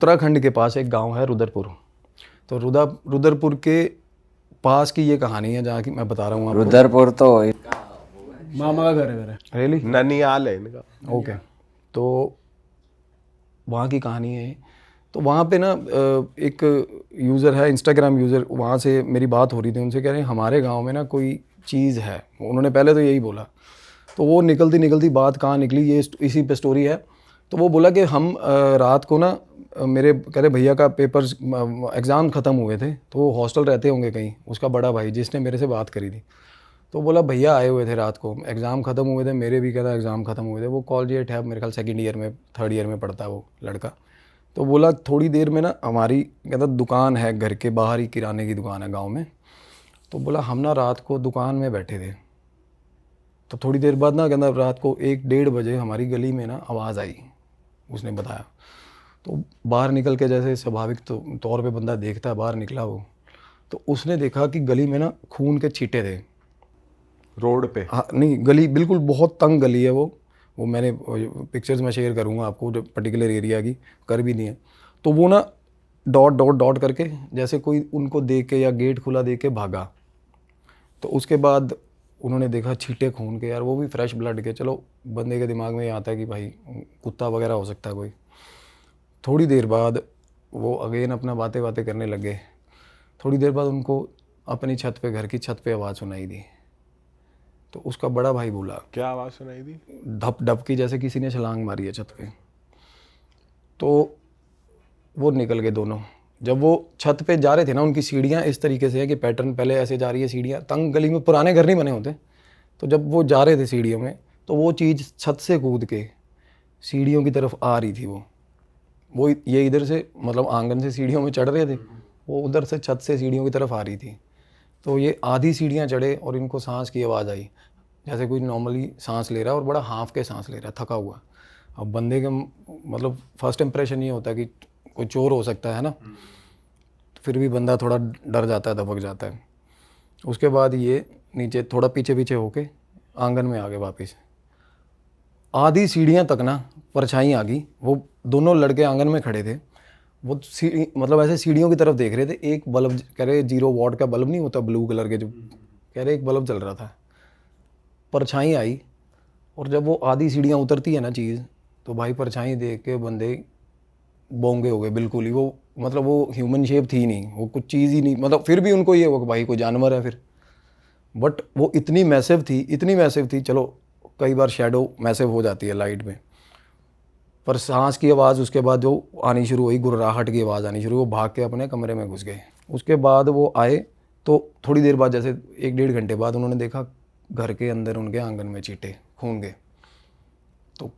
उत्तराखंड के पास एक गांव है रुद्रपुर। तो रुद्रपुर के पास की ये कहानी है जहाँ की मैं बता रहा हूँ आपको। रुद्रपुर तो मामा का घर है मेरा। रियली? ननियाल है इनका। ओके। तो वहाँ की कहानी है। तो वहाँ पे ना एक यूज़र है, इंस्टाग्राम यूज़र, वहाँ से मेरी बात हो रही थी, उनसे कह रहे हैं हमारे गांव में ना कोई चीज़ है। उन्होंने पहले तो यही बोला। तो वो निकलती निकलती बात कहाँ निकली, ये इसी पे स्टोरी है। तो वो बोला कि हम रात को ना मेरे कह रहे भैया का पेपर्स एग्ज़ाम ख़त्म हुए थे, तो वो हॉस्टल रहते होंगे कहीं, उसका बड़ा भाई जिसने मेरे से बात करी थी। तो बोला भैया आए हुए थे रात को, एग्ज़ाम ख़त्म हुए थे, मेरे भी कहता एग्ज़ाम ख़त्म हुए थे। वो कॉलेज है, मेरे ख्याल सेकंड ईयर में, थर्ड ईयर में पढ़ता है वो लड़का। तो बोला थोड़ी देर में ना हमारी कहता दुकान है, घर के बाहर ही किराने की दुकान है गाँव में। तो बोला हम ना रात को दुकान में बैठे थे, तो थोड़ी देर बाद ना कहता रात को 1-1:30 बजे हमारी गली में ना आवाज़ आई, उसने बताया। तो बाहर निकल के जैसे स्वाभाविक तौर पे बंदा देखता है, बाहर निकला वो, तो उसने देखा कि गली में ना खून के छींटे थे रोड पे। हाँ नहीं, गली बिल्कुल बहुत तंग गली है वो मैंने पिक्चर्स में शेयर करूँगा आपको, जो पर्टिकुलर एरिया की कर भी नहीं है। तो वो ना डॉट डॉट डॉट करके जैसे कोई उनको देख के या गेट खुला देख के भागा। तो उसके बाद उन्होंने देखा छींटे खून के, यार वो भी फ्रेश ब्लड के। चलो बंदे के दिमाग में ये आता है कि भाई कुत्ता वगैरह हो सकता है कोई। थोड़ी देर बाद वो अगेन अपना बातें बातें करने लगे। थोड़ी देर बाद उनको अपनी छत पे, घर की छत पे आवाज़ सुनाई दी। तो उसका बड़ा भाई बोला, क्या आवाज़ सुनाई दी? धप धप की, जैसे किसी ने छलांग मारी है छत पे। तो वो निकल गए दोनों। जब वो छत पे जा रहे थे ना, उनकी सीढ़ियाँ इस तरीके से है कि पैटर्न पहले ऐसे जा रही है सीढ़ियाँ, तंग गली में पुराने घर नहीं बने होते। तो जब वो जा रहे थे सीढ़ियों में, तो वो चीज़ छत से कूद के सीढ़ियों की तरफ आ रही थी। वो ये इधर से मतलब आंगन से सीढ़ियों में चढ़ रहे थे, वो उधर से छत से सीढ़ियों की तरफ आ रही थी। तो ये आधी सीढ़ियाँ चढ़े और इनको सांस की आवाज़ आई, जैसे कोई नॉर्मली सांस ले रहा है और बड़ा हाफ के सांस ले रहा है, थका हुआ। अब बंदे का मतलब फर्स्ट इंप्रेशन ये होता है कि कोई चोर हो सकता है ना, तो फिर भी बंदा थोड़ा डर जाता है, दबक जाता है। उसके बाद ये नीचे थोड़ा पीछे पीछे होके आंगन में आ गए वापस। आधी सीढ़ियाँ तक ना परछाई आ गई। वो दोनों लड़के आंगन में खड़े थे, वो मतलब ऐसे सीढ़ियों की तरफ देख रहे थे। एक बल्ब, कह रहे 0 वॉट का बल्ब नहीं होता ब्लू कलर के, जो कह रहे एक बल्ब जल रहा था। परछाई आई और जब वो आधी सीढ़ियाँ उतरती है ना चीज़, तो भाई परछाई देख के बंदे बोंगे हो गए बिल्कुल ही। वो मतलब वो ह्यूमन शेप थी नहीं, वो कुछ चीज़ ही नहीं, मतलब फिर भी उनको ये हो कि भाई कोई जानवर है फिर। बट वो इतनी मैसिव थी, इतनी मैसिव थी। चलो कई बार शैडो मैसिव हो जाती है लाइट में, पर सांस की आवाज़ उसके बाद जो आनी शुरू हुई, गुर्राहट की आवाज़ आनी शुरू, वो भाग के अपने कमरे में घुस गए। उसके बाद वो आए तो थोड़ी देर बाद, जैसे 1-1.5 घंटे बाद, उन्होंने देखा घर के अंदर उनके आंगन में चींटे खून के। तो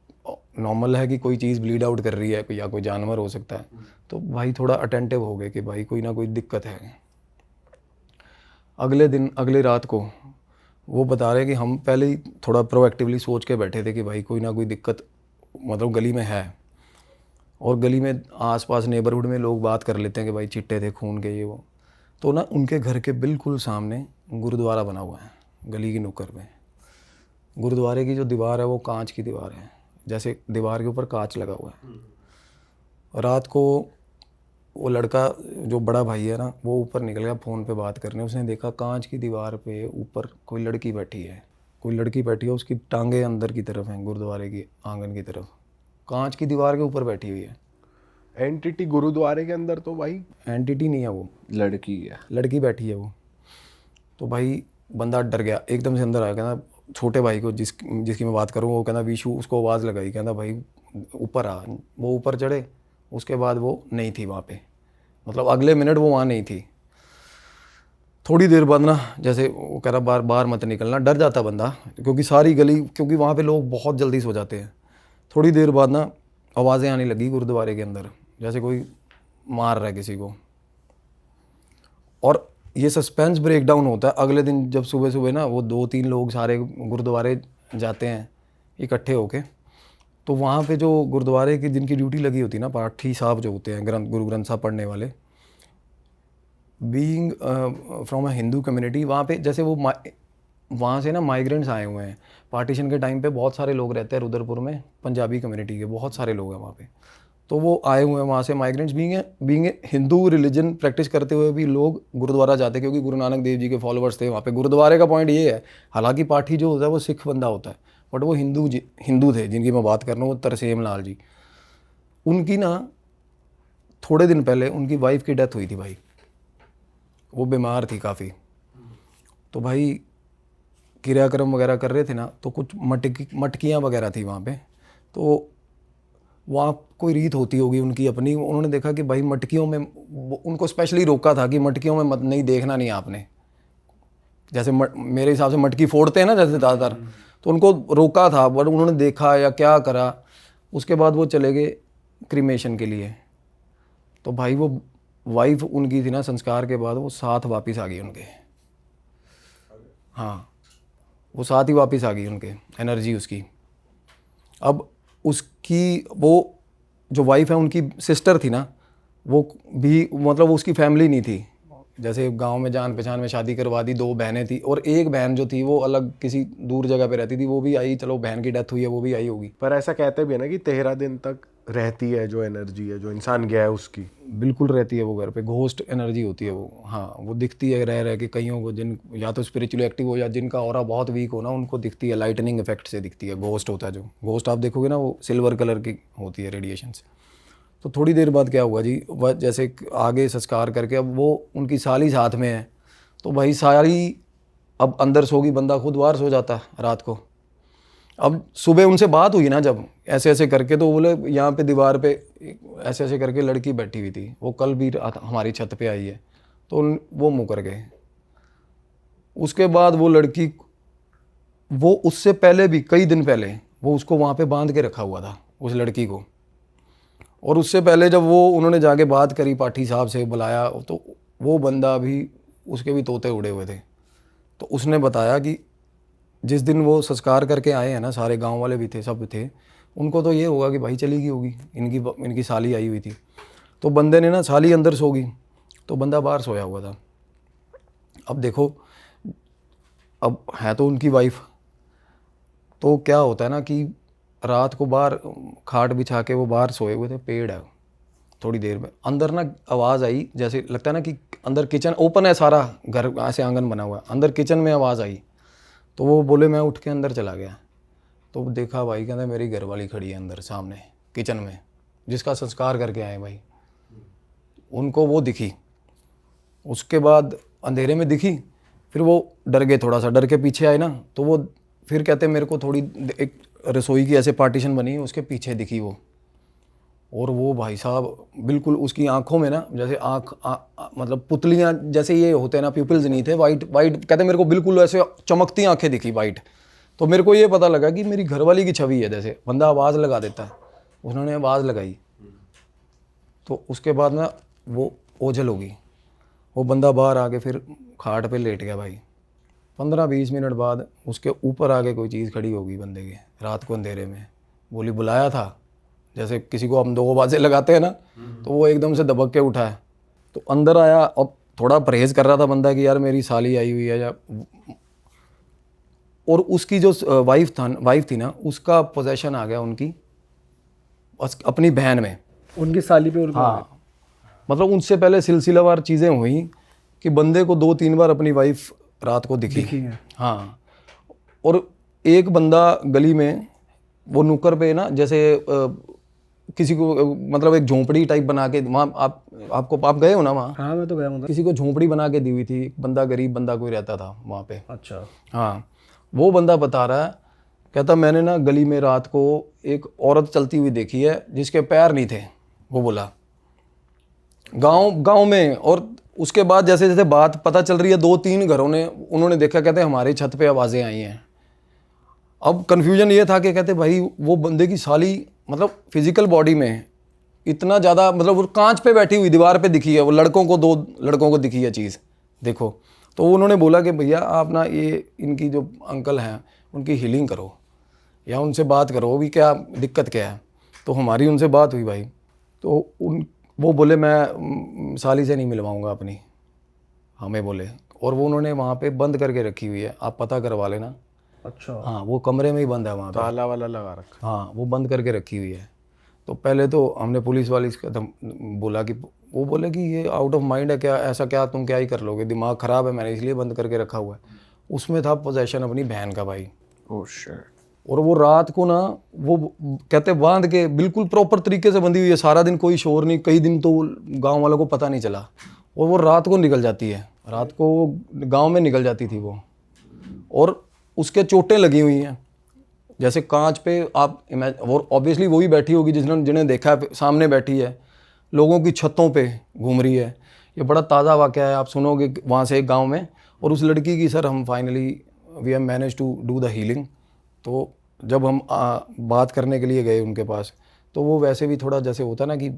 नॉर्मल है कि कोई चीज़ ब्लीड आउट कर रही है या कोई जानवर हो सकता है। तो भाई थोड़ा अटेंटिव हो गए कि भाई कोई ना कोई दिक्कत है। अगले दिन, अगले रात को वो बता रहे कि हम पहले ही थोड़ा प्रोएक्टिवली सोच के बैठे थे कि भाई कोई ना कोई दिक्कत मतलब गली में है। और गली में आसपास नेबरहुड में लोग बात कर लेते हैं कि भाई चिट्टे थे खून के, ये वो। तो ना उनके घर के बिल्कुल सामने गुरुद्वारा बना हुआ है, गली की नुक्कड़ पे। गुरुद्वारे की जो दीवार है वो कांच की दीवार है, जैसे दीवार के ऊपर कांच लगा हुआ है। रात को वो लड़का, जो बड़ा भाई है ना, वो ऊपर निकल गया फ़ोन पे बात करने। उसने देखा कांच की दीवार पे ऊपर कोई लड़की बैठी है, कोई लड़की बैठी है, उसकी टांगें अंदर की तरफ हैं, गुरुद्वारे की आंगन की तरफ, कांच की दीवार के ऊपर बैठी हुई है। एंटिटी गुरुद्वारे के अंदर तो भाई एंटिटी नहीं है वो, लड़की है। लड़की बैठी है वो। तो भाई बंदा डर गया, एकदम से अंदर आया। कहना छोटे भाई को, जिसकी मैं बात करूँ, वो कहना विशु, उसको आवाज़ लगाई, कहना भाई ऊपर आ। वो ऊपर चढ़े, उसके बाद वो नहीं थी वहाँ पे, मतलब अगले मिनट वो वहाँ नहीं थी। थोड़ी देर बाद ना, जैसे वो कह रहा बाहर मत निकलना, डर जाता बंदा, क्योंकि सारी गली, क्योंकि वहाँ पे लोग बहुत जल्दी सो जाते हैं। थोड़ी देर बाद ना आवाज़ें आने लगी गुरुद्वारे के अंदर, जैसे कोई मार रहा है किसी को। और ये सस्पेंस ब्रेक डाउन होता है अगले दिन, जब सुबह सुबह ना वो 2-3 लोग सारे गुरुद्वारे जाते हैं इकट्ठे होके। तो वहाँ पे जो गुरुद्वारे की जिनकी ड्यूटी लगी होती है ना, पाठी साहब जो होते हैं, गुरु ग्रंथ साहब पढ़ने वाले, being from a Hindu community, वहाँ पे जैसे वो वहाँ से ना माइग्रेंट्स आए हुए हैं। पार्टीशन के टाइम पे बहुत सारे लोग रहते हैं रुद्रपुर में, पंजाबी कम्युनिटी के बहुत सारे लोग हैं वहाँ पे। तो वो आए हुए हैं वहाँ से migrants, being Hindu religion practice करते हुए भी लोग गुरुद्वारा जाते हैं, क्योंकि गुरु नानक देव जी के फॉलोअर्स थे वहाँ पे। गुरुद्वारे का पॉइंट ये है, हालांकि पाठी जो होता है वो सिख बंदा होता है, बट वो हिंदू थे जिनकी मैं बात कर रहा हूँ, वो तरसेम लाल जी। उनकी ना थोड़े दिन पहले उनकी वाइफ की डेथ हुई थी भाई, वो बीमार थी काफ़ी। तो भाई क्रियाक्रम वगैरह कर रहे थे ना, तो कुछ मटकियाँ वगैरह थी वहाँ पे, तो वहाँ कोई रीत होती होगी उनकी अपनी। उन्होंने देखा कि भाई मटकियों में, उनको स्पेशली रोका था कि मटकियों में मत नहीं देखना नहीं आपने, जैसे मेरे हिसाब से मटकी फोड़ते हैं ना जैसे ज़्यादातर, तो उनको रोका था, बट उन्होंने देखा या क्या करा, उसके बाद वो चले गए क्रीमेशन के लिए। तो भाई वो वाइफ उनकी थी ना, संस्कार के बाद वो साथ वापस आ गई उनके, हाँ वो साथ ही वापस आ गई उनके, एनर्जी उसकी। अब उसकी वो जो वाइफ है उनकी सिस्टर थी ना, वो भी मतलब वो उसकी फैमिली नहीं थी, जैसे गांव में जान पहचान में शादी करवा दी, 2 बहनें थी, और एक बहन जो थी वो अलग किसी दूर जगह पे रहती थी, वो भी आई, चलो बहन की डेथ हुई है वो भी आई होगी। पर ऐसा कहते भी है ना कि 13 दिन तक रहती है जो एनर्जी है, जो इंसान गया है उसकी। बिल्कुल रहती है वो घर पे, घोस्ट एनर्जी होती है वो, हाँ वो दिखती है रह रह के कईयों को, जिन या तो स्पिरिचुअली एक्टिव हो या जिनका ऑरा बहुत वीक हो ना, उनको दिखती है, लाइटनिंग इफेक्ट से दिखती है। घोस्ट होता है जो घोस्ट आप देखोगे ना, वो सिल्वर कलर की होती है रेडिएशन से। तो थोड़ी देर बाद क्या हुआ जी, वह जैसे आगे संस्कार करके, अब वो उनकी साली साथ में है, तो भाई साली अब अंदर सोगी, बंदा खुद बाहर सो जाता है रात को। अब सुबह उनसे बात हुई ना जब ऐसे ऐसे करके, तो बोले यहाँ पे दीवार पे ऐसे ऐसे करके लड़की बैठी हुई थी, वो कल भी हमारी छत पे आई है, तो वो मुकर गए। उसके बाद वो लड़की, वो उससे पहले भी कई दिन पहले वो उसको वहाँ पे बांध के रखा हुआ था उस लड़की को, और उससे पहले जब वो उन्होंने जाके बात करी पाठी साहब से बुलाया, तो वो बंदा भी, उसके भी तोते उड़े हुए थे। तो उसने बताया कि जिस दिन वो संस्कार करके आए हैं ना, सारे गांव वाले भी थे, सब थे, उनको तो ये होगा कि भाई चली गई होगी, इनकी साली आई हुई थी। तो बंदे ने ना, साली अंदर सो गई तो बंदा बाहर सोया हुआ था। अब देखो, अब है तो उनकी वाइफ, तो क्या होता है ना कि रात को बाहर खाट बिछा के वो बाहर सोए हुए थे, पेड़ है, थोड़ी देर में अंदर ना आवाज़ आई, जैसे लगता है ना कि अंदर किचन ओपन है, सारा घर ऐसे आंगन बना हुआ है, अंदर किचन में आवाज़ आई। तो वो बोले मैं उठ के अंदर चला गया, तो देखा भाई, कहते मेरी घरवाली खड़ी है अंदर सामने किचन में, जिसका संस्कार करके आए भाई, उनको वो दिखी। उसके बाद अंधेरे में दिखी, फिर वो डर गए, थोड़ा सा डर के पीछे आए ना, तो वो फिर कहते मेरे को थोड़ी एक रसोई की ऐसे पार्टीशन बनी है, उसके पीछे दिखी वो, और वो भाई साहब बिल्कुल उसकी आंखों में ना, जैसे मतलब पुतलियाँ जैसे ये होते हैं ना, प्यूपिल्स नहीं थे, वाइट वाइट, कहते मेरे को बिल्कुल ऐसे चमकती आंखें दिखी वाइट। तो मेरे को ये पता लगा कि मेरी घरवाली की छवि है, जैसे बंदा आवाज़ लगा देता है, उन्होंने आवाज़ लगाई, तो उसके बाद ना वो ओझल होगी, वो बंदा बाहर आके फिर खाट पे लेट गया भाई। 15-20 मिनट बाद उसके ऊपर आके कोई चीज़ खड़ी होगी बंदे के, रात को अंधेरे में, बोली बुलाया था, जैसे किसी को हम 2 आवाज़ें लगाते हैं ना, तो वो एकदम से दबक के उठा है। तो अंदर आया, अब थोड़ा परहेज़ कर रहा था बंदा कि यार मेरी साली आई हुई है या, और उसकी जो वाइफ थी ना, उसका पोजेशन आ गया उनकी अपनी बहन में, उनकी साली पे उनका। हाँ मतलब उनसे पहले सिलसिलावार चीज़ें हुई कि बंदे को 2-3 बार अपनी वाइफ रात को दिखी है। हाँ, और एक बंदा गली में वो नुक्कड़ पे ना, जैसे किसी को मतलब एक झोंपड़ी टाइप बना के वहाँ, आप गए हो ना वहाँ? हाँ मैं तो गया हूँ। किसी को झोंपड़ी बना के दी हुई थी, एक बंदा गरीब बंदा कोई रहता था वहाँ पे। अच्छा। हाँ, वो बंदा बता रहा है, कहता मैंने ना गली में रात को एक औरत चलती हुई देखी है जिसके पैर नहीं थे, वो बोला गांव में। और उसके बाद जैसे जैसे बात पता चल रही है, 2-3 घरों ने उन्होंने देखा, कहते हमारे छत पे आवाज़ें आई हैं। अब कन्फ्यूजन ये था कि कहते भाई वो बंदे की साली मतलब फिजिकल बॉडी में इतना ज़्यादा, मतलब वो कांच पे बैठी हुई दीवार पे दिखी है, वो 2 लड़कों को दिखी है चीज़, देखो। तो उन्होंने बोला कि भैया आप ना ये इनकी जो अंकल हैं उनकी हीलिंग करो या उनसे बात करो भी, क्या दिक्कत क्या है। तो हमारी उनसे बात हुई भाई, तो वो बोले मैं साली से नहीं मिलवाऊंगा अपनी, हमें बोले, और वो उन्होंने वहाँ पे बंद करके रखी हुई है, आप पता करवा लेना। अच्छा। हाँ वो कमरे में ही बंद है वहाँ पे, ताला वाला लगा रखा। हाँ वो बंद करके रखी हुई है। तो पहले तो हमने पुलिस वाली बोला कि वो बोले कि ये आउट ऑफ माइंड है क्या, ऐसा क्या तुम क्या ही कर लोगे, दिमाग ख़राब है, मैंने इसलिए बंद करके रखा हुआ है। उसमें था पोजेशन अपनी बहन का भाई। Oh shit. और वो रात को ना वो कहते बांध के बिल्कुल प्रॉपर तरीके से बंधी हुई है, सारा दिन कोई शोर नहीं, कई दिन तो गांव वालों को पता नहीं चला। और वो रात को निकल जाती है, रात को गांव में निकल जाती थी वो, और उसके चोटें लगी हुई हैं जैसे कांच पे आप और ऑब्वियसली वही बैठी होगी जिन्हें देखा है, सामने बैठी है, लोगों की छतों पे घूम रही है। ये बड़ा ताज़ा वाक़या है, आप सुनोगे वहाँ से एक गांव में। और उस लड़की की सर हम finally we have manage to do the healing. तो जब हम बात करने के लिए गए उनके पास, तो वो वैसे भी थोड़ा जैसे होता ना कि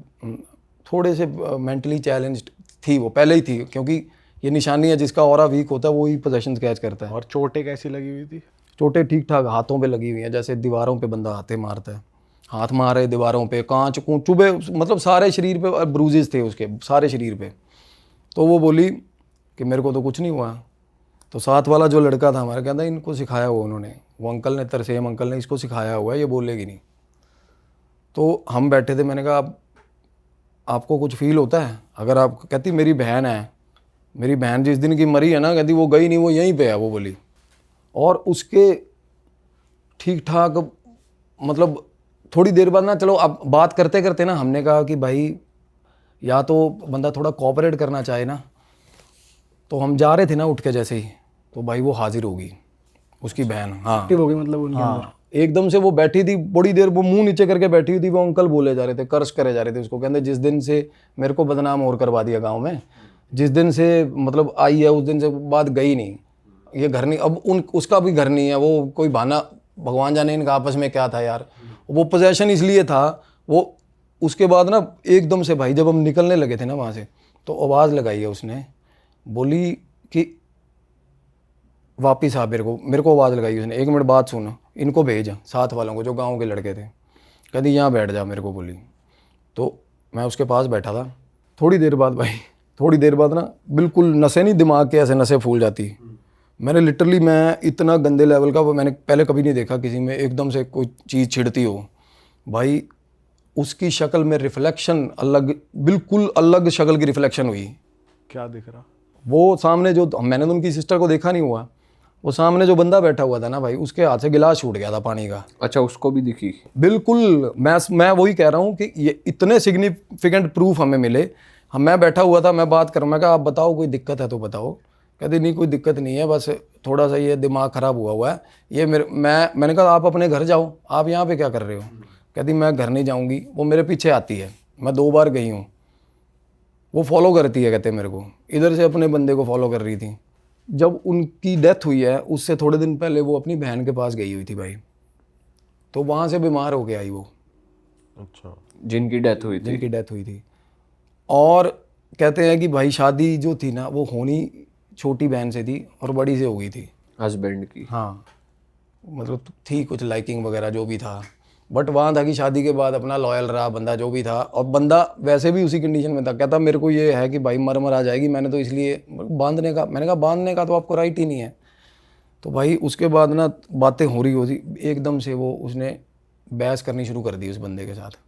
थोड़े से मेंटली चैलेंज्ड थी, वो पहले ही थी, क्योंकि ये निशानी है जिसका ऑरा वीक होता है वो ही पोजेशन कैच करता है। और चोटें कैसी लगी हुई थी? चोटें ठीक ठाक हाथों पे लगी हुई हैं, जैसे दीवारों पे बंदा हाथे मारता है, हाथ मारे दीवारों पे, कांच चुभे, मतलब सारे शरीर पे ब्रूजेस थे उसके सारे शरीर पे। तो वो बोली कि मेरे को तो कुछ नहीं हुआ। तो साथ वाला जो लड़का था हमारा कहता इनको सिखाया हुआ उन्होंने, वो अंकल ने, तरसेम अंकल ने इसको सिखाया हुआ है, ये बोलेगी नहीं। तो हम बैठे थे, मैंने कहा आपको कुछ फील होता है? अगर आप, कहती मेरी बहन है, मेरी बहन जिस दिन की मरी है ना, कहती वो गई नहीं, वो यहीं पे है, वो बोली। और उसके ठीक ठाक मतलब थोड़ी देर बाद ना, चलो अब बात करते करते ना हमने कहा कि भाई या तो बंदा थोड़ा कोऑपरेट करना चाहे ना। तो हम जा रहे थे ना उठ के जैसे ही, तो भाई वो हाजिर होगी उसकी बहन। हाँ एक्टिव हो गई मतलब उनके अंदर। हाँ, एकदम से वो बैठी थी बड़ी देर, वो मुंह नीचे करके बैठी हुई थी। वो अंकल बोले जा रहे थे, कर्ज करे जा रहे थे उसको, कहते जिस दिन से मेरे को बदनाम और करवा दिया गांव में, जिस दिन से मतलब आई है उस दिन से बात गई नहीं, ये घर नहीं, अब उसका भी घर नहीं है, वो कोई बहाना, भगवान जाने इनका आपस में क्या था यार। वो पोजेशन इसलिए था वो। उसके बाद ना एकदम से भाई जब हम निकलने लगे थे ना वहाँ से, तो आवाज़ लगाई है उसने, बोली कि वापिस आ, मेरे को आवाज़ लगाई उसने, 1 मिनट बात सुन, इनको भेज साथ वालों को जो गांव के लड़के थे। कहती यहाँ बैठ जा, मेरे को बोली। तो मैं उसके पास बैठा था। थोड़ी देर बाद भाई, थोड़ी देर बाद ना बिल्कुल नसें नहीं, दिमाग के ऐसे नसें फूल जाती। मैंने लिटरली, मैं इतना गंदे लेवल का मैंने पहले कभी नहीं देखा किसी में, एकदम से कोई चीज़ छिड़ती हो भाई। उसकी शक्ल में रिफ्लेक्शन अलग, बिल्कुल अलग शक्ल की रिफ्लेक्शन हुई। क्या दिख रहा? वो सामने जो, मैंने तो उनकी सिस्टर को देखा नहीं हुआ, वो सामने जो बंदा बैठा हुआ था ना भाई, उसके हाथ से गिलास छूट गया था पानी का। अच्छा, उसको भी दिखी? बिल्कुल, मैं वही कह रहा हूँ कि ये इतने सिग्निफिकेंट प्रूफ हमें मिले। मैं बैठा हुआ था, मैं बात करूँ, मैं कहा आप बताओ कोई दिक्कत है तो बताओ। कहते नहीं कोई दिक्कत नहीं है, बस थोड़ा सा ये दिमाग ख़राब हुआ है ये मैंने कहा आप अपने घर जाओ, आप यहाँ पे क्या कर रहे हो? कहती मैं घर नहीं जाऊँगी, वो मेरे पीछे आती है, मैं 2 बार गई हूँ, वो फॉलो करती है, कहते मेरे को, इधर से अपने बंदे को फॉलो कर रही थी। जब उनकी डेथ हुई है उससे थोड़े दिन पहले वो अपनी बहन के पास गई हुई थी भाई, तो वहाँ से बीमार हो के आई वो, अच्छा, जिनकी डेथ हुई थी? जिनकी डेथ हुई थी। और कहते हैं कि भाई शादी जो थी ना वो होनी छोटी बहन से थी और बड़ी से हो गई थी, हस्बैंड की। हाँ, मतलब थी कुछ लाइकिंग वगैरह जो भी था, बट वहाँ था कि शादी के बाद अपना लॉयल रहा बंदा जो भी था, और बंदा वैसे भी उसी कंडीशन में था। कहता मेरे को ये है कि भाई मर आ जाएगी, मैंने तो इसलिए बांधने का, मैंने कहा बांधने का तो आपको राइट ही नहीं है। तो भाई उसके बाद ना बातें हो रही होती, एकदम से वो उसने बहस करनी शुरू कर दी उस बंदे के साथ,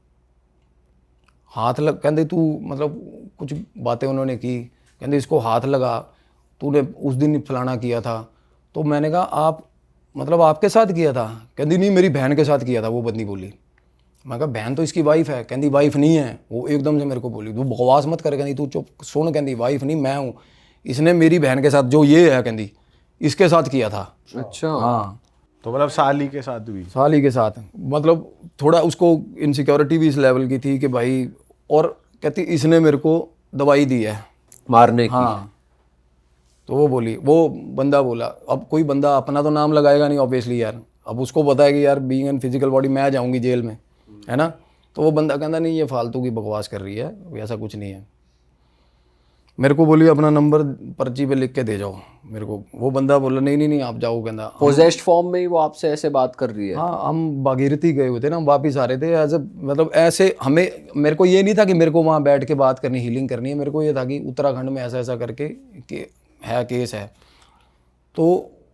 हाथ लग, कहते तू मतलब कुछ बातें उन्होंने की, कहते इसको हाथ लगा, तूने उस दिन फलाना किया था। तो मैंने कहा आप मतलब आपके साथ किया था? कहती नहीं मेरी बहन के साथ किया था, वो बंदी बोली। मैं कहा बहन तो इसकी वाइफ है। कहती वाइफ नहीं है। वो एकदम से मेरे को बोली तू बकवास मत कर, कहती तू चुप सुन, कहती वाइफ नहीं मैं हूँ, इसने मेरी बहन के साथ जो ये है कहती इसके साथ किया था। अच्छा, हाँ, तो मतलब साली के साथ भी? साली के साथ, मतलब थोड़ा उसको इनसिक्योरिटी भी इस लेवल की थी कि भाई, और कहती इसने मेरे को दवाई दी है मारने की? हाँ। तो वो बोली, वो बंदा बोला, अब कोई बंदा अपना तो नाम लगाएगा नहीं ऑब्वियसली यार, अब उसको पता है कि यार बीइंग एन फिजिकल बॉडी मैं जाऊंगी जेल में, है ना। तो वो बंदा कहता नहीं ये फालतू की बकवास कर रही है, ऐसा कुछ नहीं है। मेरे को बोली अपना नंबर पर्ची पे लिख के दे जाओ मेरे को। वो बंदा बोला नहीं नहीं नहीं आप जाओ, कहता पोजेस्ड फॉर्म में ही वो आपसे ऐसे बात कर रही है? हाँ, हम भागीरथी गए हुए थे ना, हम वापिस आ रहे थे एज मतलब ऐसे हमें, मेरे को ये नहीं था कि मेरे को वहाँ बैठ के बात करनी, हीलिंग करनी है, मेरे को ये था कि उत्तराखंड में ऐसा ऐसा करके कि है केस है। तो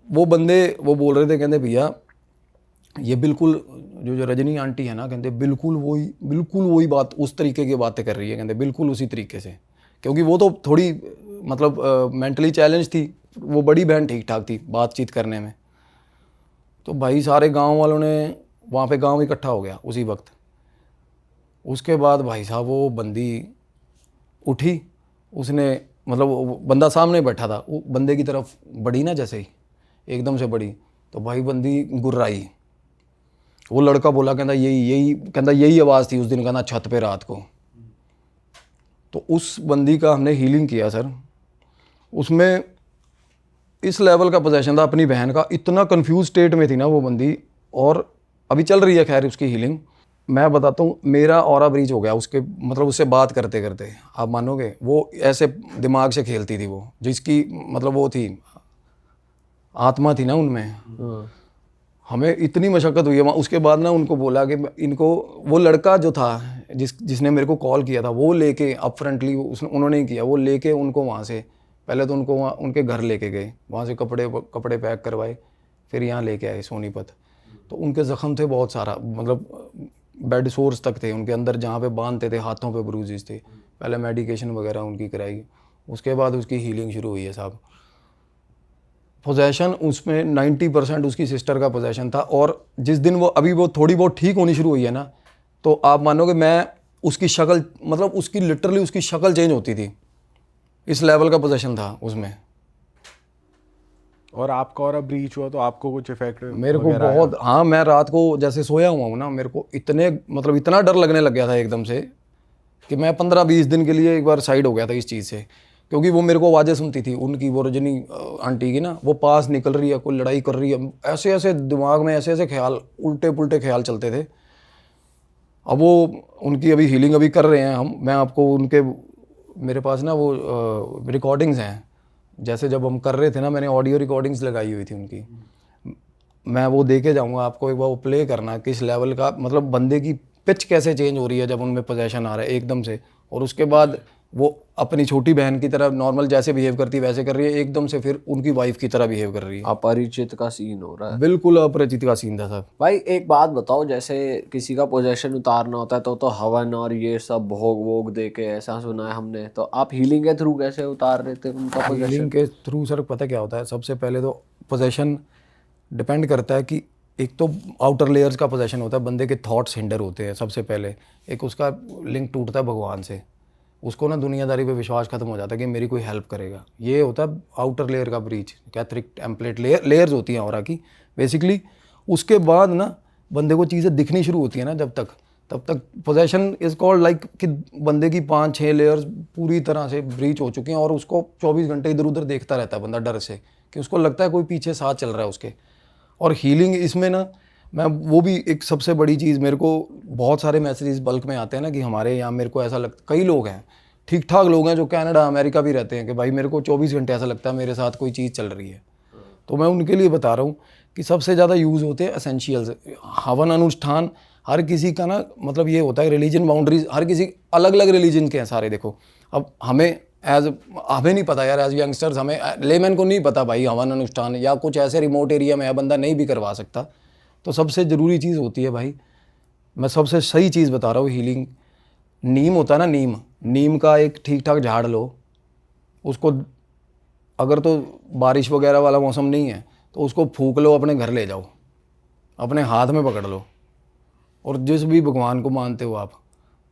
वो बंदे वो बोल रहे थे, कहते भैया ये बिल्कुल जो रजनी आंटी है ना, कहते बिल्कुल वही बात, उस तरीके की बातें कर रही है, कहते बिल्कुल उसी तरीके से। क्योंकि वो तो थोड़ी मतलब मेंटली चैलेंज थी, वो बड़ी बहन ठीक ठाक थी बातचीत करने में। तो भाई सारे गांव वालों ने वहाँ पे गांव इकट्ठा हो गया उसी वक्त। उसके बाद भाई साहब वो बंदी उठी, उसने मतलब वो बंदा सामने बैठा था, वो बंदे की तरफ बढ़ी ना, जैसे ही एकदम से बढ़ी तो भाई बंदी गुर्राई। वो लड़का बोला, कहता यही आवाज़ थी उस दिन, कहना छत पे रात को। तो उस बंदी का हमने हीलिंग किया सर। उसमें इस लेवल का पोजेशन था अपनी बहन का, इतना कंफ्यूज स्टेट में थी ना वो बंदी। और अभी चल रही है खैर उसकी हीलिंग। मैं बताता हूँ, मेरा ऑरा ब्रीच हो गया उसके, मतलब उससे बात करते करते, आप मानोगे वो ऐसे दिमाग से खेलती थी वो, जिसकी मतलब वो थी आत्मा थी ना उनमें। हमें इतनी मशक्क़त हुई है वहाँ। उसके बाद ना उनको बोला कि इनको, वो लड़का जो था जिसने मेरे को कॉल किया था, वो लेके अप फ्रंटली उन्होंने ही किया, वो लेके उनको वहाँ से, पहले तो उनको वहाँ उनके घर लेके गए, वहाँ से कपड़े पैक करवाए, फिर यहाँ लेके आए सोनीपत। तो उनके ज़ख़म थे बहुत सारा, मतलब बेड सोर्स तक थे उनके अंदर, जहाँ पे बांधते थे, हाथों पे ब्रूजेस थे। पहले मेडिकेशन वगैरह उनकी कराई, उसके बाद उसकी हीलिंग शुरू हुई है साहब। पोजेशन उसमें 90% उसकी सिस्टर का पोजेशन था। और जिस दिन वो अभी वो थोड़ी बहुत ठीक होनी शुरू हुई है ना, तो आप मानोगे मैं उसकी शक्ल, मतलब उसकी लिटरली उसकी शक्ल चेंज होती थी, इस लेवल का पोजेशन था उसमें। और आपका और ब्रीच हुआ तो आपको कुछ इफेक्ट मेरे को बहुत, हाँ, मैं रात को जैसे सोया हुआ हूँ ना, मेरे को इतना डर लगने लग गया था एकदम से कि मैं 15-20 दिन के लिए एक बार साइड हो गया था इस चीज़ से। क्योंकि वो मेरे को आवाज़ें सुनती थी उनकी, वो रजनी आंटी की ना, वो पास निकल रही है, कोई लड़ाई कर रही है, ऐसे ऐसे दिमाग में ऐसे ऐसे ख्याल, उल्टे पुल्टे ख्याल चलते थे। अब वो उनकी अभी हीलिंग अभी कर रहे हैं हम। मैं आपको उनके, मेरे पास ना वो रिकॉर्डिंग्स हैं, जैसे जब हम कर रहे थे ना, मैंने ऑडियो रिकॉर्डिंग्स लगाई हुई थी उनकी, मैं वो दे के जाऊँगा आपको, एक बार वो प्ले करना, किस लेवल का, मतलब बंदे की पिच कैसे चेंज हो रही है जब उनमें पोजेशन आ रहा है एकदम से। और उसके बाद वो अपनी छोटी बहन की तरह नॉर्मल जैसे बिहेव करती है वैसे कर रही है, एकदम से फिर उनकी वाइफ की तरह बिहेव कर रही है। अपरिचित का सीन हो रहा है। बिल्कुल अपरिचित का सीन था साहब। भाई एक बात बताओ, जैसे किसी का पोजेशन उतारना होता है तो हवन और ये सब भोग वोग दे के, ऐसा सुना है हमने। तो आप हीलिंग के थ्रू कैसे उतार रहे थे उनका पोजेशन? हीलिंग के थ्रू सर पता क्या होता है, सबसे पहले तो पोजेशन डिपेंड करता है कि एक तो आउटर लेयर्स का पोजेशन होता है, बंदे के थॉट्स हिंडर होते हैं सबसे पहले। एक उसका लिंक टूटता है भगवान से, उसको ना दुनियादारी पे विश्वास खत्म हो जाता है कि मेरी कोई हेल्प करेगा। ये होता है आउटर लेयर का ब्रीच, कैथरिक टेम्पलेट लेयर्स होती हैं ऑरा की बेसिकली। उसके बाद ना बंदे को चीज़ें दिखनी शुरू होती है ना, तब तक पोजेशन इज़ कॉल्ड लाइक कि बंदे की 5-6 लेयर्स पूरी तरह से ब्रीच हो चुकी हैं, और उसको 24 घंटे इधर उधर देखता रहता है बंदा डर से, कि उसको लगता है कोई पीछे साथ चल रहा है उसके। और हीलिंग इसमें ना, मैं वो भी एक सबसे बड़ी चीज़, मेरे को बहुत सारे मैसेजेस बल्क में आते हैं ना कि हमारे यहाँ, मेरे को ऐसा लगता, कई लोग हैं ठीक ठाक लोग हैं जो कनाडा अमेरिका भी रहते हैं, कि भाई मेरे को 24 घंटे ऐसा लगता है मेरे साथ कोई चीज़ चल रही है। तो मैं उनके लिए बता रहा हूँ कि सबसे ज़्यादा यूज़ होते हैं एसेंशियल्स। हवन अनुष्ठान हर किसी का ना, मतलब ये होता है रिलीजन बाउंड्रीज, हर किसी अलग अलग रिलीजन के हैं सारे। देखो अब हमें नहीं पता यार, एज यंगस्टर्स, हमें लेमैन को नहीं पता भाई हवन अनुष्ठान, या कुछ ऐसे रिमोट एरिया में है बंदा नहीं भी करवा सकता। तो सबसे ज़रूरी चीज़ होती है भाई, मैं सबसे सही चीज़ बता रहा हूँ, हीलिंग। नीम होता है ना, नीम का एक ठीक ठाक झाड़ लो, उसको अगर तो बारिश वगैरह वाला मौसम नहीं है तो उसको फूंक लो, अपने घर ले जाओ, अपने हाथ में पकड़ लो, और जिस भी भगवान को मानते हो आप,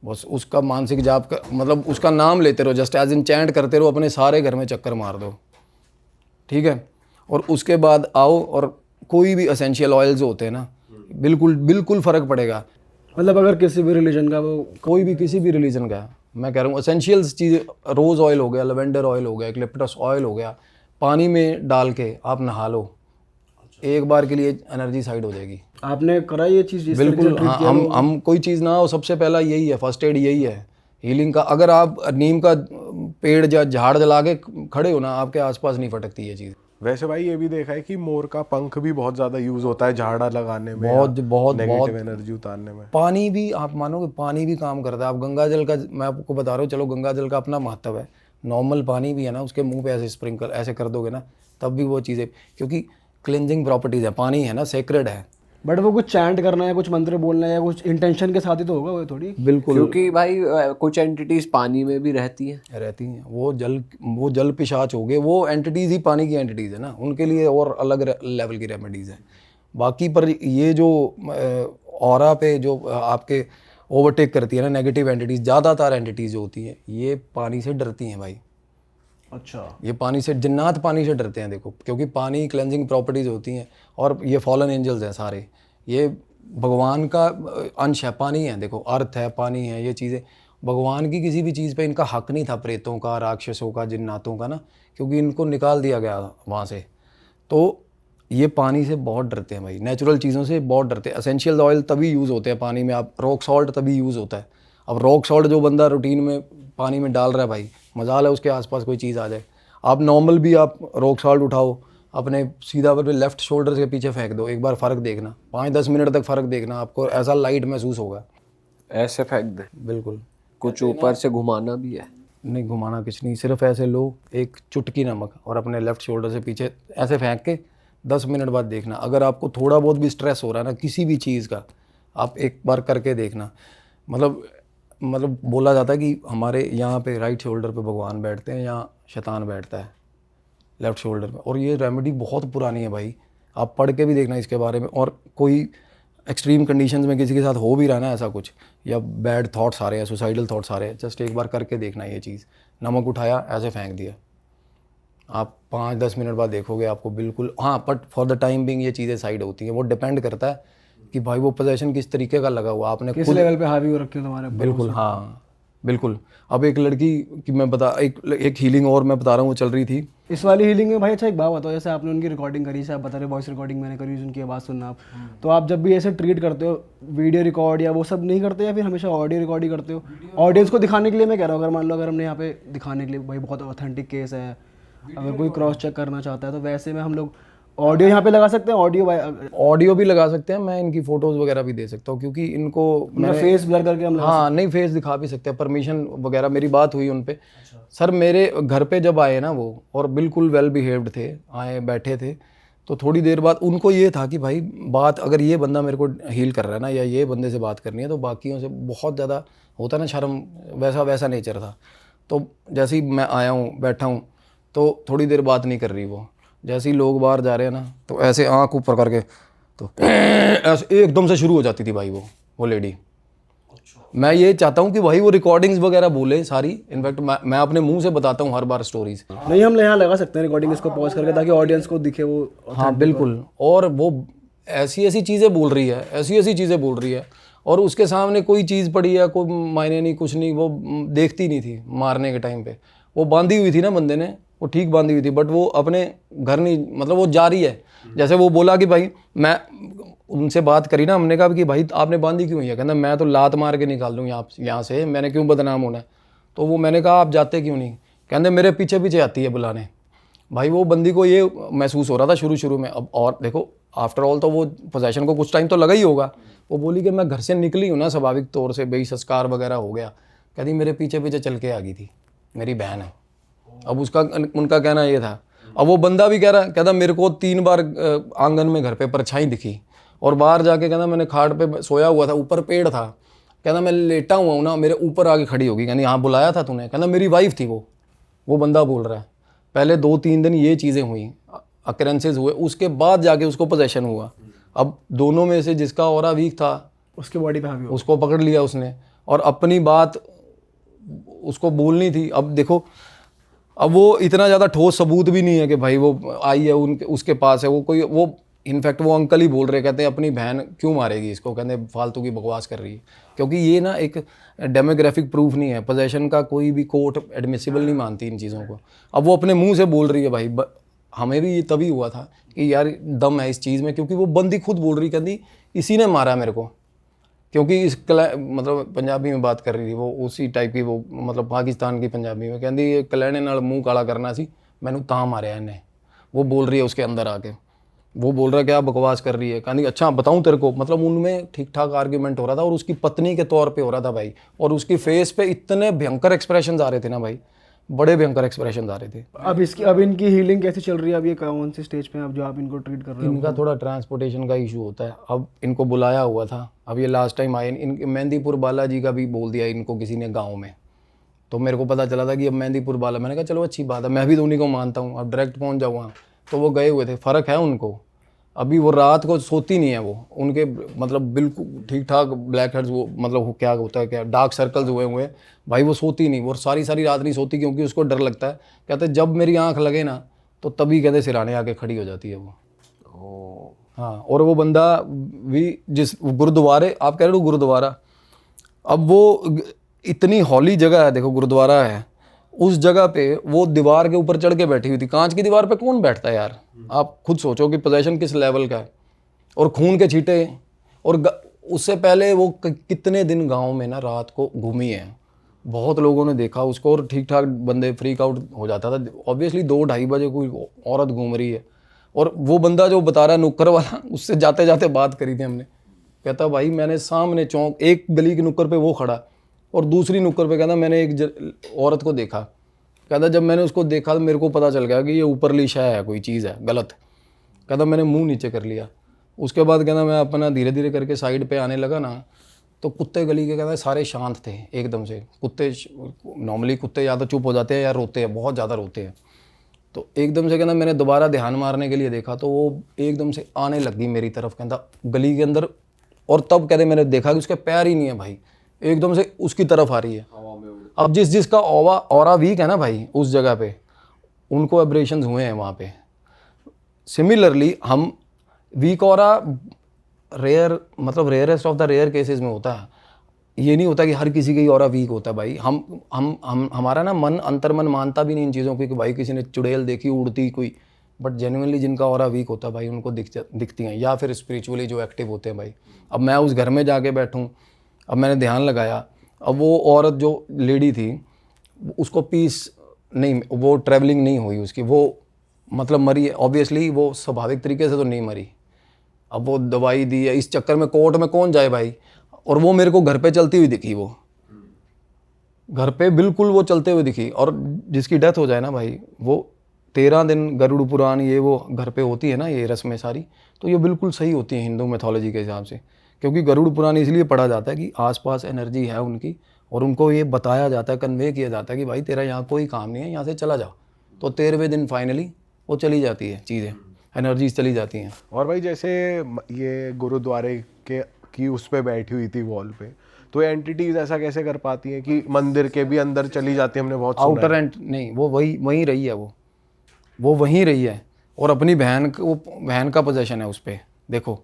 बस उसका मानसिक जाप का, मतलब उसका नाम लेते रहो, जस्ट एज इन चैंट करते रहो, अपने सारे घर में चक्कर मार दो, ठीक है। और उसके बाद आओ, और कोई भी एसेंशियल ऑयल्स होते हैं ना, बिल्कुल फ़र्क पड़ेगा। मतलब अगर किसी भी रिलीजन का, वो कोई भी किसी भी रिलीजन का, मैं कह रहा हूँ एसेंशियल्स चीज़, रोज़ ऑयल हो गया, लेवेंडर ऑयल हो गया, एक्लिप्टस ऑयल हो गया, पानी में डाल के आप नहा लो, एक बार के लिए एनर्जी साइड हो जाएगी। आपने करा ये चीज़? बिल्कुल हाँ, हम कोई चीज़ ना हो, सबसे पहला यही है, फर्स्ट एड यही है हीलिंग का। अगर आप नीम का पेड़ या झाड़ जला के खड़े हो ना, आपके आसपास नहीं फटकती ये चीज़। वैसे भाई ये भी देखा है कि मोर का पंख भी बहुत ज्यादा यूज होता है झाड़ा लगाने में, बहुत नेगेटिव एनर्जी उतारने में। पानी भी, आप मानोगे पानी भी काम करता है। आप गंगा जल का, मैं आपको बता रहा हूँ, चलो गंगा जल का अपना महत्व है, नॉर्मल पानी भी है ना, उसके मुंह पे ऐसे स्प्रिंकल ऐसे कर दोगे ना, तब भी वो चीज़ें, क्योंकि क्लिनजिंग प्रॉपर्टीज़ है, पानी है ना, सेक्रेड है, बट वो कुछ चैंट करना है, कुछ मंत्र बोलना है या कुछ इंटेंशन के साथ ही तो होगा वो थोड़ी। बिल्कुल क्योंकि भाई कुछ एंटिटीज पानी में भी रहती हैं। रहती हैं, वो जल पिशाच हो गए, वो एंटिटीज़ ही पानी की एंटिटीज़ है ना, उनके लिए और अलग लेवल की रेमेडीज़ है। बाकी पर ये जो ऑरा पे जो आपके ओवरटेक करती है ना नेगेटिव एंटिटीज़, ज़्यादातर एंटिटीज़ जो होती हैं ये पानी से डरती हैं भाई। अच्छा। ये पानी से, जिन्नात पानी से डरते हैं देखो, क्योंकि पानी क्लेंजिंग प्रॉपर्टीज़ होती हैं, और ये फॉलन एंजल्स हैं सारे, ये भगवान का अंश है, पानी है, देखो अर्थ है, पानी है, ये चीज़ें भगवान की किसी भी चीज़ पे इनका हक नहीं था, प्रेतों का, राक्षसों का, जिन्नातों का ना, क्योंकि इनको निकाल दिया गया वहाँ से। तो ये पानी से बहुत डरते हैं भाई, नेचुरल चीज़ों से बहुत डरते हैं। एसेंशियल ऑयल तभी यूज़ होते हैं पानी में, आप रॉक सॉल्ट तभी यूज़ होता है। अब रॉक सॉल्ट जो बंदा रूटीन में पानी में डाल रहा है भाई, मजाल है उसके आसपास कोई चीज़ आ जाए। आप नॉर्मल भी आप रॉक सॉल्ट उठाओ, अपने सीधा पर लेफ्ट शोल्डर के पीछे फेंक दो, एक बार फ़र्क देखना, 5-10 मिनट तक फ़र्क देखना, आपको ऐसा लाइट महसूस होगा। ऐसे फेंक दे, बिल्कुल। कुछ ऊपर से घुमाना भी है? नहीं, घुमाना कुछ नहीं, सिर्फ ऐसे लो एक चुटकी नमक और अपने लेफ़्ट शोल्डर से पीछे ऐसे फेंक के 10 मिनट बाद देखना। अगर आपको थोड़ा बहुत भी स्ट्रेस हो रहा है ना किसी भी चीज़ का, आप एक बार करके देखना। मतलब बोला जाता है कि हमारे यहाँ पे राइट शोल्डर पे भगवान बैठते हैं, यहाँ शैतान बैठता है लेफ़्ट शोल्डर पे, और ये रेमेडी बहुत पुरानी है भाई, आप पढ़ के भी देखना इसके बारे में। और कोई एक्सट्रीम कंडीशंस में किसी के साथ हो भी रहा है ना ऐसा कुछ, या बैड थॉट्स आ रहे हैं, सुसाइडल थॉट्स आ रहे हैं, जस्ट एक बार करके देखना ये चीज़। नमक उठाया, ऐसे फेंक दिया, आप 5-10 मिनट बाद देखोगे आपको बिल्कुल, हाँ, but for the time being ये चीज़ें साइड होती हैं। वो डिपेंड करता है कि भाई वो पोजेशन किस तरीके का लगा हुआ, आपने किस खुद। लेवल पे हावी हो रखे हो तुम्हारे ऊपर। बिल्कुल, हाँ बिल्कुल। अब एक लड़की की मैं बता, एक हीलिंग और मैं बता रहा हूँ, वो चल रही थी। इस वाली हीलिंग में भाई अच्छा एक बात बताओ, जैसे आपने उनकी रिकॉर्डिंग करी, जैसे आप बता रहे वॉइस रिकॉर्डिंग मैंने करी, उनकी आवाज़ सुनना आप, तो आप जब भी ऐसे ट्रीट करते हो, वीडियो रिकॉर्ड या वो सब नहीं करते, या फिर हमेशा ऑडियो रिकॉर्ड ही करते हो? ऑडियंस को दिखाने के लिए मैं कह रहा हूँ, अगर मान लो अगर हमने यहाँ पे दिखाने के लिए भाई बहुत ऑथेंटिक केस है, अगर कोई क्रॉस चेक करना चाहता है, तो वैसे में हम लोग ऑडियो यहाँ पे लगा सकते हैं? ऑडियो भी लगा सकते हैं, मैं इनकी फ़ोटोज़ वगैरह भी दे सकता हूँ, क्योंकि इनको मैंने फेस ब्लर करके हम हाँ नहीं, फेस दिखा भी सकते हैं, परमिशन वगैरह, मेरी बात हुई उन पे। सर मेरे घर पे जब आए ना वो, और बिल्कुल वेल बिहेव्ड थे, आए बैठे थे, तो थोड़ी देर बाद उनको ये था कि भाई बात, अगर ये बंदा मेरे को हील कर रहा है ना, या ये बंदे से बात करनी है, तो बाकियों से बहुत ज़्यादा होता ना शर्म, वैसा नेचर था। तो जैसे ही मैं आया हूँ, बैठा हूँ, तो थोड़ी देर बात नहीं कर रही वो। जैसे ही लोग बाहर जा रहे हैं ना, तो ऐसे आँख ऊपर करके, तो ऐसे एकदम से शुरू हो जाती थी भाई वो लेडी। मैं ये चाहता हूँ कि भाई वो रिकॉर्डिंग्स वगैरह बोले सारी, इनफैक्ट मैं अपने मुंह से बताता हूँ हर बार स्टोरीज। नहीं, हम यहाँ लगा सकते हैं रिकॉर्डिंग, इसको पॉज करके, ताकि ऑडियंस को दिखे वो। हाँ बिल्कुल। और वो ऐसी चीज़ें बोल रही है, ऐसी चीज़ें बोल रही है, और उसके सामने कोई चीज़ पड़ी है, कोई मायने नहीं, कुछ नहीं, वो देखती नहीं थी। मारने के टाइम पे वो बांधी हुई थी ना बंदे ने, वो ठीक बांधी हुई थी, बट वो अपने घर नहीं, मतलब वो जा रही है। जैसे वो बोला कि भाई, मैं उनसे बात करी ना, हमने कहा कि भाई आपने बांधी क्यों है? कहना मैं तो लात मार के निकाल दूँ यहाँ से, मैंने क्यों बदनाम होना है? तो वो, मैंने कहा आप जाते क्यों नहीं? कहते मेरे पीछे पीछे आती है बुलाने। भाई वो बंदी को ये महसूस हो रहा था शुरू में। अब और देखो, आफ्टर ऑल तो वो पोजेशन को कुछ टाइम तो लगा ही होगा। वो बोली कि मैं घर से निकली हूँ ना स्वाभाविक तौर से, बेई संस्कार वगैरह हो गया। कहती मेरे पीछे पीछे चल के आ गई थी, मेरी बहन है। अब उनका कहना ये था। अब वो बंदा भी कहता मेरे को 3 बार आंगन में घर पे परछाई दिखी, और बाहर जाके कहना मैंने खाट पे सोया हुआ था, ऊपर पेड़ था, कहना मैं लेटा हुआ हूँ ना, मेरे ऊपर आके खड़ी होगी। कहनी हाँ बुलाया था तूने? कहना मेरी वाइफ थी वो बंदा बोल रहा है। पहले 2-3 दिन ये चीज़ें हुई, अकरेंसेज हुए, उसके बाद जाके उसको पोजेशन हुआ। अब दोनों में से जिसका ऑरा वीक था, उसके बॉडी पे हावी हो, उसको पकड़ लिया उसने, और अपनी बात उसको बोलनी थी। अब देखो, अब वो इतना ज़्यादा ठोस सबूत भी नहीं है कि भाई वो आई है उसके पास है, वो इनफैक्ट वो अंकल ही बोल रहे, कहते हैं अपनी बहन क्यों मारेगी इसको, कहते फालतू की बकवास कर रही है। क्योंकि ये ना एक डेमोग्राफिक प्रूफ नहीं है, पोजेशन का कोई भी कोर्ट एडमिसिबल नहीं मानती इन चीज़ों को। अब वो अपने मुंह से बोल रही है भाई, हमें भी ये तभी हुआ था कि यार दम है इस चीज़ में, क्योंकि वो बंदी खुद बोल रही, कहती इसी ने मारा मेरे को। क्योंकि मतलब पंजाबी में बात कर रही थी वो, उसी टाइप की वो, मतलब पाकिस्तान की पंजाबी में, कहती कलैने नाल मुँह काला करना सी, मैनू तां मारिया इन्हें। वो बोल रही है उसके अंदर आके, वो बोल रहा है क्या बकवास कर रही है। कहनी अच्छा बताऊं तेरे को, मतलब उनमें ठीक ठाक आर्ग्यूमेंट हो रहा था, और उसकी पत्नी के तौर पे हो रहा था भाई। और उसकी फेस पे इतने भयंकर एक्सप्रेशन आ रहे थे ना भाई, बड़े भयंकर एक्सप्रेशन आ रहे थे। अब इनकी हीलिंग कैसे चल रही है? अब ये कौन सी स्टेज पे हैं अब जो आप इनको ट्रीट कर रहे हो? इनका थोड़ा ट्रांसपोर्टेशन का इशू होता है। अब इनको बुलाया हुआ था, अब ये लास्ट टाइम आए, इन मेहंदीपुर बालाजी का भी बोल दिया इनको किसी ने गाँव में, तो मेरे को पता चला था कि अब मेहंदीपुर बाला, मैंने कहा चलो अच्छी बात है, मैं भी तो उन्हीं को मानता हूँ, अब डायरेक्ट पहुँच जाऊँ वहाँ। तो वो गए हुए थे, फ़र्क है उनको, अभी वो रात को सोती नहीं है वो, उनके मतलब बिल्कुल ठीक ठाक ब्लैक हेड्स, वो मतलब वो क्या होता है, क्या डार्क सर्कल्स हुए हुए हैं भाई, वो सोती नहीं, वो सारी सारी रात नहीं सोती, क्योंकि उसको डर लगता है। कहते जब मेरी आंख लगे ना तो तभी कहते सिराने आके खड़ी हो जाती है वो। हाँ, और वो बंदा भी जिस गुरुद्वारे, आप कह रहे हो गुरुद्वारा, अब वो इतनी हॉली जगह है, देखो गुरुद्वारा है, उस जगह पे वो दीवार के ऊपर चढ़ के बैठी हुई थी। कांच की दीवार पे कौन बैठता है यार? आप खुद सोचो कि पोजीशन किस लेवल का है, और खून के छींटे, और उससे पहले वो कितने दिन गांव में ना रात को घूमी है, बहुत लोगों ने देखा उसको, और ठीक ठाक बंदे फ्रीक आउट हो जाता था। ऑब्वियसली 2-2:30 बजे कोई औरत घूम रही है, और वो बंदा जो बता रहा है नुक्कर वाला, उससे जाते जाते बात करी थी हमने, कहता भाई मैंने सामने चौक एक गली की नुक्कर पे वो खड़ा, और दूसरी नुक्कर पे कहता मैंने एक औरत को देखा, कहता जब मैंने उसको देखा तो मेरे को पता चल गया कि ये ऊपरली शय है, कोई चीज़ है गलत। कहता मैंने मुंह नीचे कर लिया। उसके बाद कहता मैं अपना धीरे धीरे करके साइड पे आने लगा ना, तो कुत्ते गली के कहता सारे शांत थे एकदम से। कुत्ते नॉर्मली कुत्ते या तो चुप हो जाते हैं या रोते हैं, बहुत ज़्यादा रोते हैं। तो एकदम से कहता मैंने दोबारा ध्यान मारने के लिए देखा तो वो एकदम से आने लगी मेरी तरफ, कहता गली के अंदर, और तब कहते मैंने देखा कि उसके पैर ही नहीं है भाई, एकदम से उसकी तरफ आ रही है। अब जिसका ऑरा वीक है ना भाई उस जगह पे, उनको एब्रेशंस हुए हैं वहाँ पे। सिमिलरली हम वीक ऑरा रेयर, मतलब rarest of the rare cases में होता है, ये नहीं होता कि हर किसी का ही ऑरा वीक होता है भाई। हम हमारा ना मन, अंतर्मन मानता भी नहीं इन चीज़ों को कि भाई किसी ने चुड़ैल देखी उड़ती कोई, बट जेन्युइनली जिनका ऑरा वीक होता है भाई उनको दिखती हैं, या फिर स्पिरिचुअली जो एक्टिव होते हैं भाई। अब मैं उस घर में जाके बैठूँ, अब मैंने ध्यान लगाया, अब वो औरत जो लेडी थी उसको पीस नहीं, वो ट्रैवलिंग नहीं हुई उसकी, वो मतलब मरी है ऑब्वियसली, वो स्वाभाविक तरीके से तो नहीं मरी। अब वो दवाई दी है, इस चक्कर में कोर्ट में कौन जाए भाई। और वो मेरे को घर पे चलती हुई दिखी, वो घर पे बिल्कुल वो चलते हुए दिखी। और जिसकी डेथ हो जाए ना भाई, वो 13 दिन गरुड़ पुराण ये वो घर पे होती है ना, ये रस्में सारी, तो ये बिल्कुल सही होती है हिंदू मैथोलॉजी के हिसाब से। क्योंकि गरुड़ पुराण इसलिए पढ़ा जाता है कि आसपास एनर्जी है उनकी, और उनको ये बताया जाता है, कन्वे किया जाता है कि भाई तेरा यहाँ कोई काम नहीं है, यहाँ से चला जाओ। तो 13वें दिन फाइनली वो चली जाती है चीज़ें, एनर्जीज चली जाती हैं। और भाई जैसे ये गुरुद्वारे के की उस पे बैठी हुई थी वॉल पे, तो एंटिटीज ऐसा कैसे कर पाती हैं कि मंदिर के भी अंदर चली जाती है? हमने बहुत सुना आउटर एंड नहीं, वो वहीं रही है, वो वहीं रही है, और अपनी बहन का पोजेशन है उस पर। देखो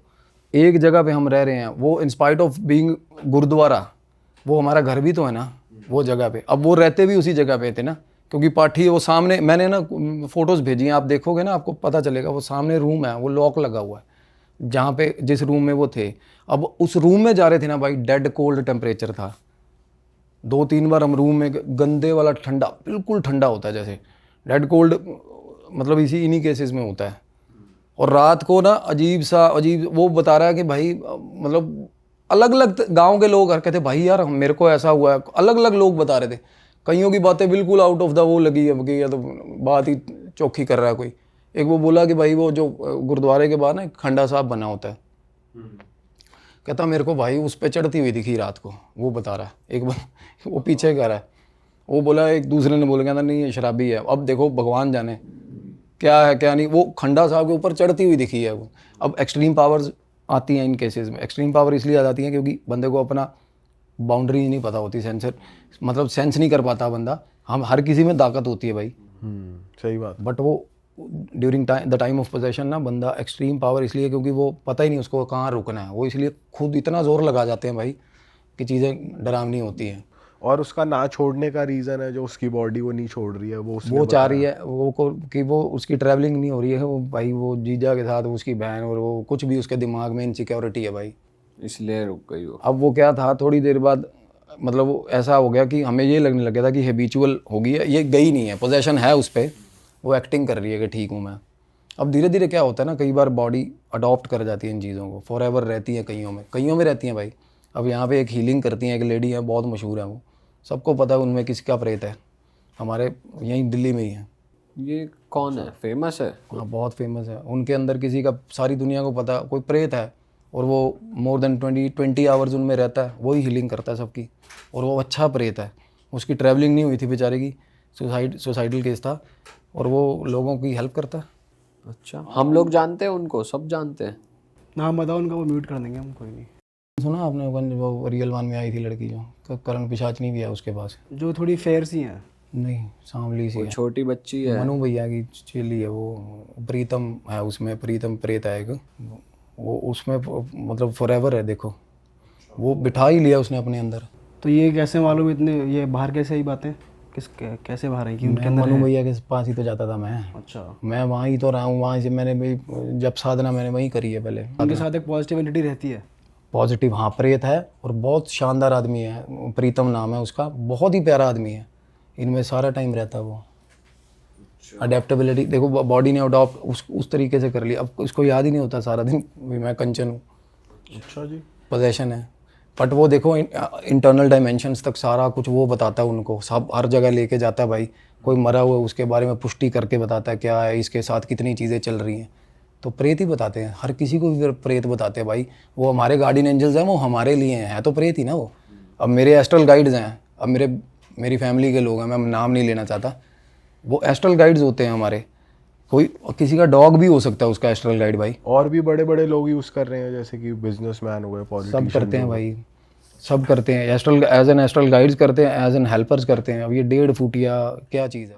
एक जगह पे हम रह रहे हैं, वो इंस्पाइट ऑफ बीइंग गुरुद्वारा, वो हमारा घर भी तो है ना वो जगह पे। अब वो रहते भी उसी जगह पे थे ना, क्योंकि पाठी वो सामने, मैंने ना फोटोज़ भेजी हैं, आप देखोगे ना आपको पता चलेगा, वो सामने रूम है, वो लॉक लगा हुआ है जहाँ पे जिस रूम में वो थे। अब उस रूम में जा रहे थे ना भाई, डेड कोल्ड टेम्परेचर था। 2-3 बार हम रूम में, गंदे वाला ठंडा, बिल्कुल ठंडा होता है जैसे डेड कोल्ड, मतलब इन्हीं केसेस में होता है। और रात को ना अजीब वो बता रहा है कि भाई मतलब अलग अलग गांव के लोग कहते भाई यार मेरे को ऐसा हुआ है, अलग अलग लोग बता रहे थे। कईयों की बातें बिल्कुल आउट ऑफ द वो लगी है कि या तो बात ही चौखी कर रहा है कोई। एक वो बोला कि भाई वो जो गुरुद्वारे के बाद ना खंडा साहब बना होता है, कहता मेरे को भाई उस पर चढ़ती हुई दिखी रात को, वो बता रहा है। एक बार वो पीछे कह रहा है, वो बोला, एक दूसरे ने बोला, कहता नहीं ये शराबी है। अब देखो भगवान जाने क्या है क्या नहीं, वो खंडा साहब के ऊपर चढ़ती हुई दिखी है वो। अब एक्सट्रीम पावर्स आती हैं इन केसेस में। एक्सट्रीम पावर इसलिए आ जाती हैं क्योंकि बंदे को अपना बाउंड्री नहीं पता होती, सेंसर मतलब सेंस नहीं कर पाता बंदा। हम हर किसी में ताकत होती है भाई, सही बात। बट वो during the time of possession ना बंदा एक्सट्रीम पावर इसलिए क्योंकि वो पता ही नहीं उसको कहाँ रुकना है, वो इसलिए खुद इतना जोर लगा जाते हैं भाई कि चीज़ें डरावनी होती हैं। और उसका ना छोड़ने का रीज़न है जो उसकी बॉडी वो नहीं छोड़ रही है, वो चाह रही है वो को कि वो उसकी ट्रैवलिंग नहीं हो रही है, वो भाई वो जीजा के साथ उसकी बहन, और वो कुछ भी उसके दिमाग में इनसिक्योरिटी है भाई, इसलिए रुक गई वो। अब वो क्या था, थोड़ी देर बाद मतलब वो ऐसा हो गया कि हमें ये लगने लग गया था कि हैबिचुअल हो गई है, ये गई नहीं है, पोजेशन है उस पर, वो एक्टिंग कर रही है कि ठीक हूँ मैं। अब धीरे धीरे क्या होता है ना, कई बार बॉडी अडॉप्ट कर जाती है इन चीज़ों को, फॉर एवर रहती है, कईयों में रहती हैं भाई। अब यहाँ पे एक हीलिंग करती हैं, एक लेडी है बहुत मशहूर है, वो सबको पता है उनमें किसका प्रेत है, हमारे यहीं दिल्ली में ही है। ये कौन है, फेमस है? हाँ बहुत फेमस है। उनके अंदर किसी का सारी दुनिया को पता, कोई प्रेत है और वो मोर देन 20 आवर्स उनमें रहता है, वही हीलिंग करता है सबकी। और वो अच्छा प्रेत है, उसकी ट्रैवलिंग नहीं हुई थी बेचारे की, सुसाइडल केस था, और वो लोगों की हेल्प करता है। अच्छा, हम लोग जानते हैं उनको, सब जानते हैं? नाम बताओ उनका, वो म्यूट कर देंगे हम, कोई नहीं। सुना आपने वो रियल वन में आई थी लड़की जो करण पिशाचनी भी है उसके पास? जो थोड़ी फेयर सी हैं। नहीं, सांवली सी वो है, छोटी बच्ची है। मनु भैया की चेली है वो। प्रीतम है उसमें, प्रीतम प्रेत है एक, वो उसमें मतलब फॉरएवर है। देखो वो बिठा ही लिया उसने अपने अंदर। तो ये कैसे मालूम इतने, ये बाहर कैसे आई बातें, कैसे बाहर आई कि उनके मैं अंदर मनु है? भैया के पास ही तो जाता था मैं। अच्छा, मैं वहाँ ही तो रहा हूँ, वहाँ से मैंने भी जब साधना मैंने वहीं करी है पहले। उनके साथ एक पॉजिटिव एनर्जी रहती है। पॉजिटिव, हाँ, प्रेत है और बहुत शानदार आदमी है, प्रीतम नाम है उसका, बहुत ही प्यारा आदमी है। इनमें सारा टाइम रहता है वो। अडेप्टेबिलिटी देखो, बॉडी ने अडॉप्ट उस तरीके से कर लिया। अब उसको याद ही नहीं होता सारा दिन भी मैं कंचन हूँ। अच्छा जी। पोजेशन है, बट वो देखो इंटरनल डायमेंशंस तक सारा कुछ वो बताता है उनको, सब हर जगह लेके जाता है भाई। कोई मरा हुआ है उसके बारे में पुष्टि करके बताता है क्या है, इसके साथ कितनी चीज़ें चल रही हैं। तो प्रेत ही बताते हैं, हर किसी को भी प्रेत बताते हैं भाई। वो हमारे गार्डियन एंजल्स हैं, वो हमारे लिए हैं तो प्रेत ही ना वो। अब मेरे एस्ट्रल गाइड्स हैं, अब मेरी फैमिली के लोग हैं, मैं नाम नहीं लेना चाहता, वो एस्ट्रल गाइड्स होते हैं हमारे। कोई किसी का डॉग भी हो सकता है उसका एस्ट्रल गाइड भाई। और भी बड़े बड़े लोग यूज कर रहे हैं, जैसे कि बिजनेसमैन हुए, सब पॉलिटिशियन करते हैं भाई, सब करते हैं। Astral as an astral guides करते हैं, एज एन हेल्पर्स करते हैं। अब ये 1.5 फुटिया क्या चीज़ है।